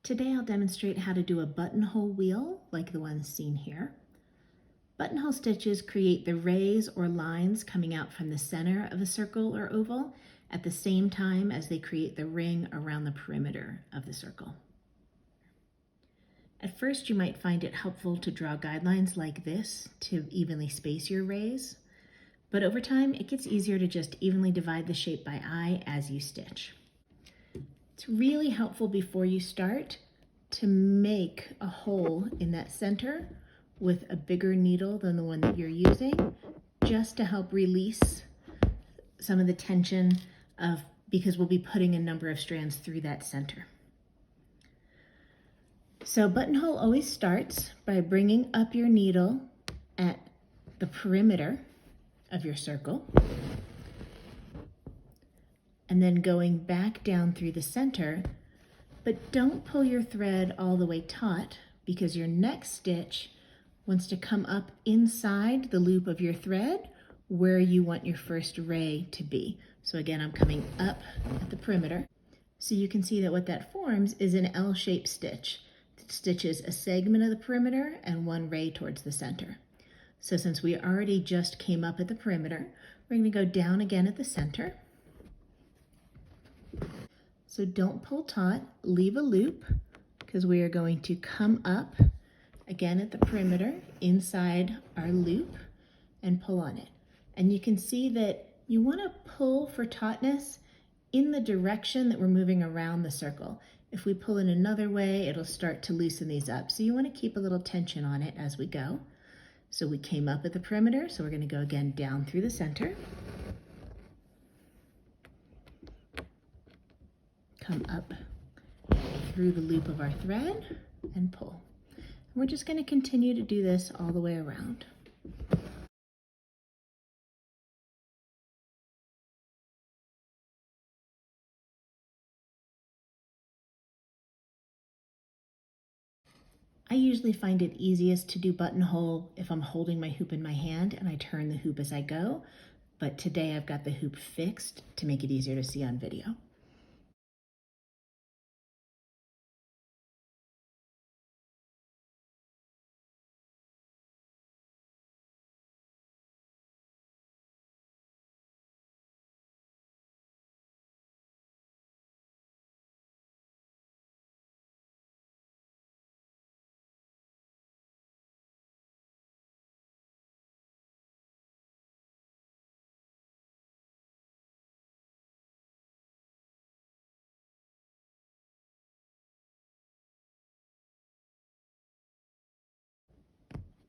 Today I'll demonstrate how to do a buttonhole wheel like the one seen here. Buttonhole stitches create the rays or lines coming out from the center of a circle or oval at the same time as they create the ring around the perimeter of the circle. At first you might find it helpful to draw guidelines like this to evenly space your rays, but over time it gets easier to just evenly divide the shape by eye as you stitch. It's really helpful before you start to make a hole in that center with a bigger needle than the one that you're using, just to help release some of the tension because we'll be putting a number of strands through that center. So buttonhole always starts by bringing up your needle at the perimeter of your circle and then going back down through the center, but don't pull your thread all the way taut because your next stitch wants to come up inside the loop of your thread where you want your first ray to be. So again, I'm coming up at the perimeter. So you can see that what that forms is an L-shaped stitch. It stitches a segment of the perimeter and one ray towards the center. So since we already just came up at the perimeter, we're going to go down again at the center. So don't pull taut, leave a loop, because we are going to come up again at the perimeter inside our loop and pull on it. And you can see that you want to pull for tautness in the direction that we're moving around the circle. If we pull in another way, it'll start to loosen these up. So you want to keep a little tension on it as we go. So we came up at the perimeter, so we're going to go again down through the center. Come up through the loop of our thread and pull. And we're just going to continue to do this all the way around. I usually find it easiest to do buttonhole if I'm holding my hoop in my hand and I turn the hoop as I go, but today I've got the hoop fixed to make it easier to see on video.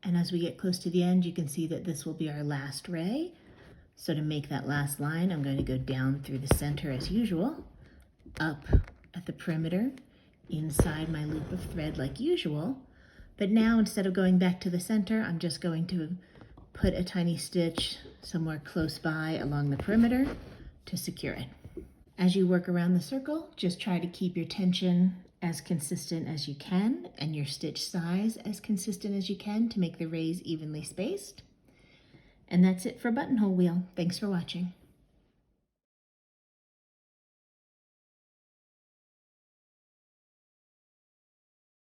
And as we get close to the end, you can see that this will be our last ray. So to make that last line, I'm going to go down through the center as usual, up at the perimeter, inside my loop of thread like usual. But now instead of going back to the center, I'm just going to put a tiny stitch somewhere close by along the perimeter to secure it. As you work around the circle, just try to keep your tension as consistent as you can and your stitch size as consistent as you can to make the rays evenly spaced. And that's it for Buttonhole Wheel. Thanks for watching.